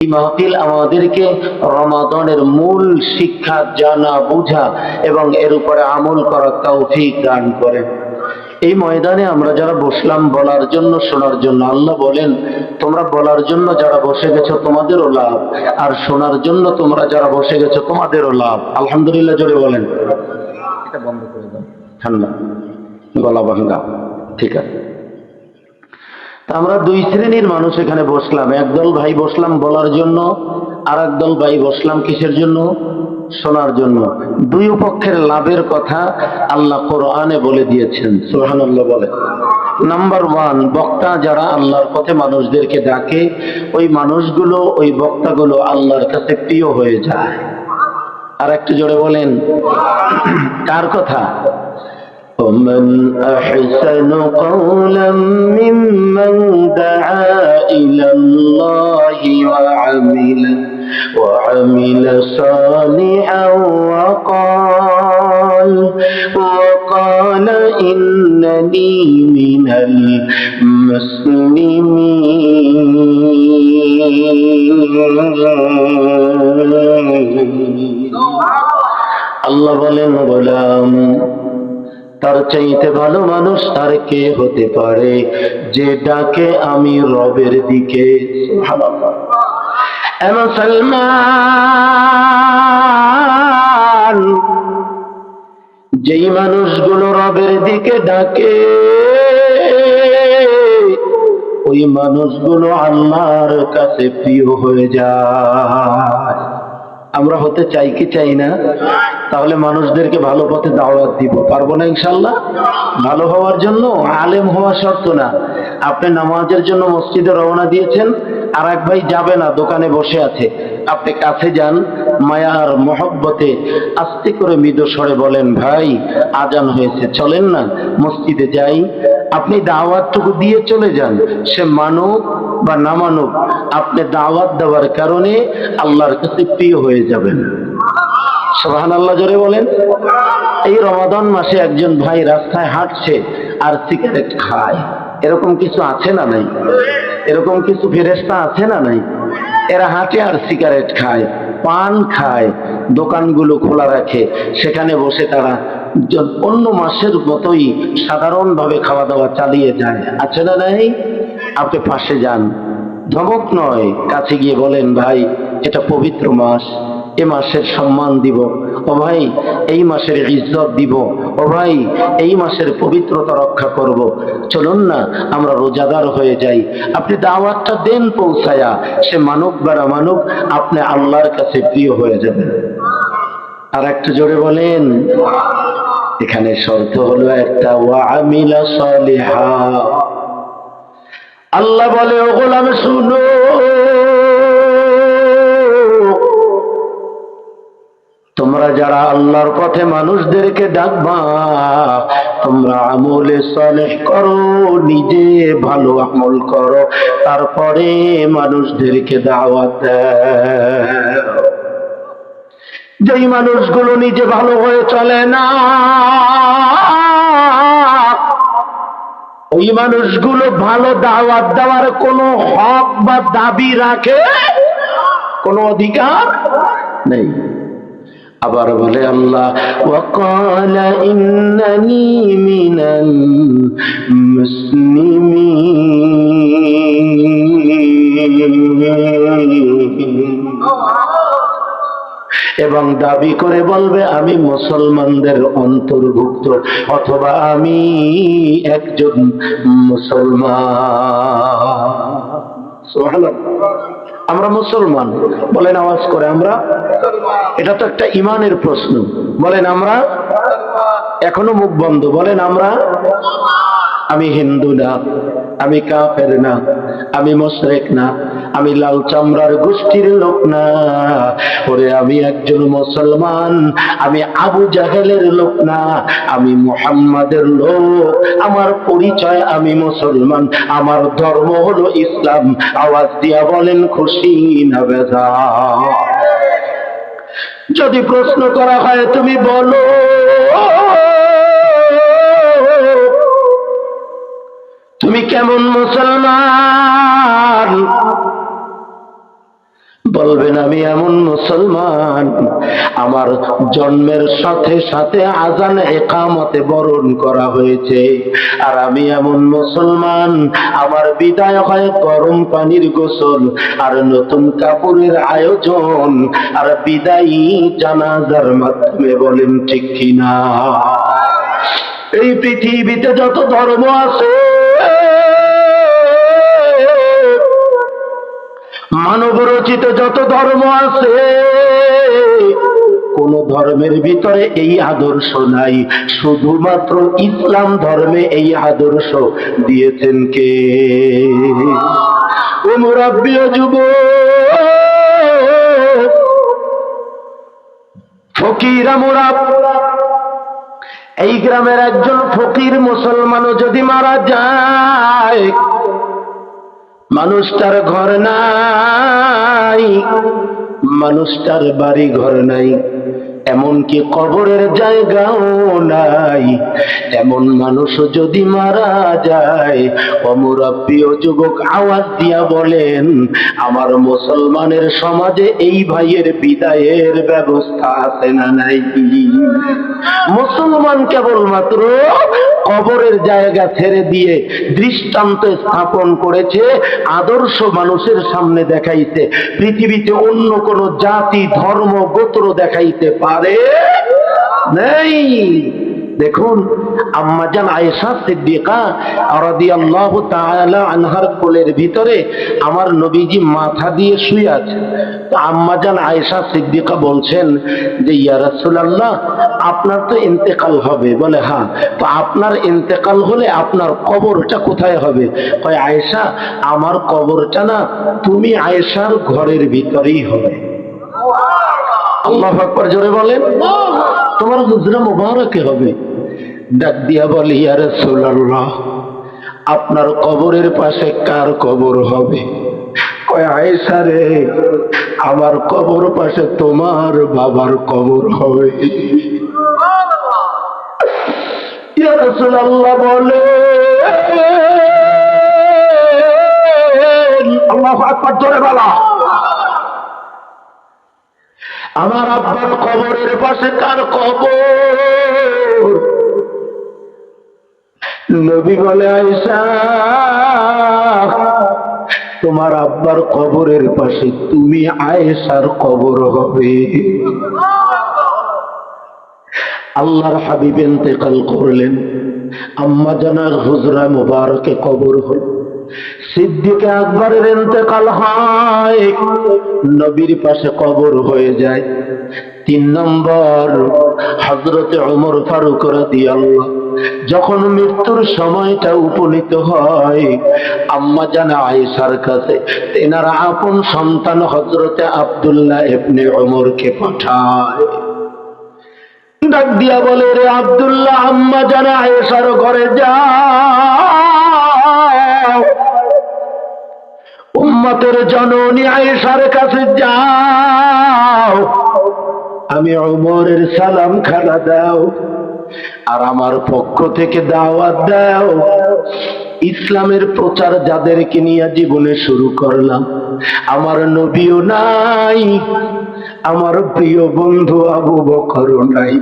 এই মাহফিল আমাদেরকে রমাদানের মূল শিক্ষা জানা বুঝা এবং এর উপরে আমল করার তৌফিক দান করেন। এই ময়দানে আমরা যারা বসলাম বলার জন্য, শোনার জন্য, আল্লাহ বলেন তোমরা বলার জন্য যারা বসে গেছো তোমাদেরও লাভ, আর শোনার জন্য তোমরা যারা বসে গেছো তোমাদেরও লাভ। আলহামদুলিল্লাহ জোরে বলেন। এটা বন্ধ করে দাও, ঠান্ডা গলা ভাঙ্গা। ঠিক আছে, আমরা দুই শ্রেণীর মানুষ এখানে বসলাম। একদল ভাই বসলাম বলার জন্য, আর একদল ভাই বসলাম কিসের জন্য? শোনার জন্য। দুই পক্ষের লাভের কথা আল্লাহ কোরআনে বলে দিয়েছেন, সুবহানাল্লাহ বলে। নাম্বার ওয়ান, বক্তা যারা আল্লাহর পথে মানুষদেরকে ডাকে, ওই মানুষগুলো, ওই বক্তাগুলো আল্লাহর কাছে প্রিয় হয়ে যায়। আর একটু জোরে বলেন, কার কথা? ومن أحسن قولا ممن دعا إلى الله وعمل صالحا وقال إنني من المسلمين। আল্লাহ বলেন, গোলাম তার চাইতে ভালো মানুষ আর কে হতে পারে যে ডাকে আমি রবের দিকে। সুবহানাল্লাহ। মুসলমান, যেই মানুষগুলো রবের দিকে ডাকে ওই মানুষগুলো আল্লাহর কাছে প্রিয় হয়ে যায়। আমরা হতে চাই কি চাই না? তাহলে মানুষদেরকে ভালো পথে দাওয়াত দিব, পারবো না ইনশাআল্লাহ? ভালো হওয়ার জন্য আলেম হওয়া শর্ত না। আপনি নামাজের জন্য মসজিদে রওনা দিয়েছেন, আর এক ভাই যাবে না, দোকানে বসে আছে, আপনি কাছে যান, মায়ার মহব্বতে আস্তে করে মৃদু স্বরে বলেন, ভাই আজান হয়েছে, চলেন না মসজিদে যাই। আপনি দাওয়াতটুকু দিয়ে চলে যান, সে মানুক বা না মানুক, আপনি দাওয়াত দেওয়ার কারণে আল্লাহর কাছে প্রিয় হয়ে যাবেন। সুবহানাল্লাহ জোরে বলেন। এই রমাদান মাসে একজন ভাই রাস্তায় হাঁটছে আর সিগারেট খায়। এরকম কিছু আছে না নাই? এরকম কিছু ফেরেশতা আছে না নাই? এরা হাঁটে আর সিগারেট খায়, পান খায়, দোকানগুলো খোলা রাখে, সেখানে বসে তারা অন্য মাসের মতোই সাধারণভাবে খাওয়া দাওয়া চালিয়ে যায়। আছে না নাই? আপনি পাশে যান, ধমক নয়, কাছে গিয়ে বলেন, ভাই এটা পবিত্র মাস, এ মাসের সম্মান দিব, ও ভাই এই মাসের ইজ্জত দিব, ও ভাই এই মাসের পবিত্রতা রক্ষা করব, চলুন না আমরা রোজাদার হয়ে যাই। আপনি দাওয়াতটা দেন পৌঁছায়া, সে মানুক বা না মানুক, আপনি আল্লাহর কাছে প্রিয় হয়ে যাবেন। আর একটু জোরে বলেন। এখানে শর্ত হলো একটা, ওয়া আমিলা সালিহা। আল্লাহ বলে, ও গোলাম শুনো, তোমরা যারা আল্লাহর পথে মানুষদেরকে ডাকবা, তোমরা আমলে সালেহ করো, নিজে ভালো আমল করো, তারপরে মানুষদেরকে দাওয়াত দাও। যেই মানুষগুলো নিজে ভালো হয়ে চলে না, ওই মানুষগুলো ভালো দাওয়াত দেওয়ার কোনো হক বা দাবি রাখে, কোনো অধিকার নেই। আবার বলে আল্লাহ, ওয়াকালা ইন্নানি মিনাল মুসলিমিন, এবং দাবি করে বলবে আমি মুসলমানদের অন্তর্ভুক্ত, অথবা আমি একজন মুসলমান। সুবহানাল্লাহ। আমরা মুসলমান বলেন আওয়াজ করে, আমরা। এটা তো একটা ইমানের প্রশ্ন। বলেন আমরা। এখনো মুখ বন্ধ, বলেন আমরা। আমি হিন্দু না, আমি কাফের না, আমি মুশরিক না, আমি লাল চামড়ার গোষ্ঠীর লোক না, ওরে আমি একজন মুসলমান। আমি আবু জাহেলের লোক না, আমি মুহাম্মাদের লোক। আমার পরিচয় আমি মুসলমান, আমার ধর্ম হলো ইসলাম। আওয়াজ দিয়া বলেন খুশি না বেজার? যদি প্রশ্ন করা হয় তুমি বলো তুমি কেমন মুসলমান, বলবেন আমি এমন মুসলমান, আমার জন্মের সাথে সাথে আজান ইকামতে বরণ করা হয়েছে, আর আমি এমন মুসলমান আমার বিদায় হয় গরম পানির গোসল আর নতুন কাপড়ের আয়োজন আর বিদায়ী জানাজার মাধ্যমে। বলেন ঠিক কিনা? এই পৃথিবীতে যত ধর্ম আছে, মানব রচিত যত ধর্ম আছে, কোন ধর্মের ভিতরে এই আদর্শ নাই। শুধুমাত্র ইসলাম ধর্মে এই আদর্শ দিয়েছেন কে? ও মুরাব্বি ও যুবক, ফকিরা মুরাব্বি, এই গ্রামের একজন ফকির মুসলমানও যদি মারা যায়, মানুষটার ঘর নাই, মানুষটার বাড়ি ঘর নাই, এমনকি কবরের জায়গাও নাই, এমন মানুষও যদি মারা যায়, ও মুরাব্বি ও যুবক আওয়াজ দিয়া বলেন, আমার মুসলমানের সমাজে এই ভাইয়ের বিদায়ের ব্যবস্থা আছে না নাই? মুসলমান কেবলমাত্র কবরের জায়গা ছেড়ে দিয়ে দৃষ্টান্ত স্থাপন করেছে, আদর্শ মানুষের সামনে দেখাইতে। পৃথিবীতে অন্য কোন জাতি ধর্ম গোত্র দেখাইতে পারে নাই। দেখুন, আম্মাজান আয়েশা সিদ্দিকা রাদিয়াল্লাহু তাআলা আনহার কোলের ভিতরে আমার নবীজি মাথা দিয়ে শুয়ে আছে। তো আম্মাজান আয়েশা সিদ্দিকা বলছেন যে, ইয়া রাসূলুল্লাহ, আপনার তো ইন্তেকাল হবে। বলে, হ্যাঁ। তো আপনার ইন্তেকাল হলে আপনার কবরটা কোথায় হবে? কয়, আয়েশা, আমার কবরটা না তুমি আয়েশার ঘরের ভিতরেই হবে। আল্লাহু আকবার, জোরে বলেন। তোমার হুজরা মুবারকে হবে। ডাক দিয়া বলে, ইয়া রাসূলুল্লাহ, আপনার কবরের পাশে কার কবর হবে? কয়, আয়েশা রে, আমার কবর পাশে তোমার বাবার কবর হবে। ইয়া রাসূলুল্লাহ বলে, আল্লাহু আকবার, জোরে বলা, আমার আব্বার কবরের পাশে কার কবর? নবী বলে, আয়েশা, তোমার আব্বার কবরের পাশে তুমি আয়েশার কবর হবে। আল্লাহর হাবিব ইন্তেকাল করলেন, আম্মা জানার হুজরা মুবারকে কবর হল। সিদ্দিক আকবরের ইন্তেকাল হয়, নবীর পাশে কবর হয়ে যায়। 3 নম্বর হযরতে ওমর ফারুক রাদিয়াল্লাহু, যখন মৃত্যুর সময়টা উপনীত হয়, আম্মা জান আয়েশার কাছে তেনার আপন সন্তান হযরতে আব্দুল্লাহ ইবনে ওমরকে পাঠায়। ডাক দিয়া বলে, রে আব্দুল্লাহ, আম্মা জান আয়েশার ঘরে যাও, উম্মতের জননী আয়েশার কাছে যাও, আমি ওমরের সালাম খানা দাও, আর আমার পক্ষ থেকে দাওয়াত দাও। ইসলামের প্রচার যাদেরকে নিয়ে জীবনে শুরু করলাম, আমার নবীও নাই, আমার প্রিয় বন্ধু আবু বকরও নাই,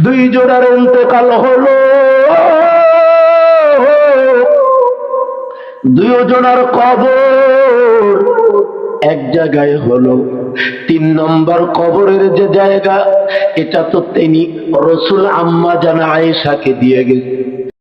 2 জোড়ার ইন্তেকাল হলো, 2 জনের কবর এক জায়গায় হলো। 3 নম্বর কবরের যে জায়গা, এটা তো তিনি রাসূল আম্মা জান আয়েশাকে দিয়ে গেছে।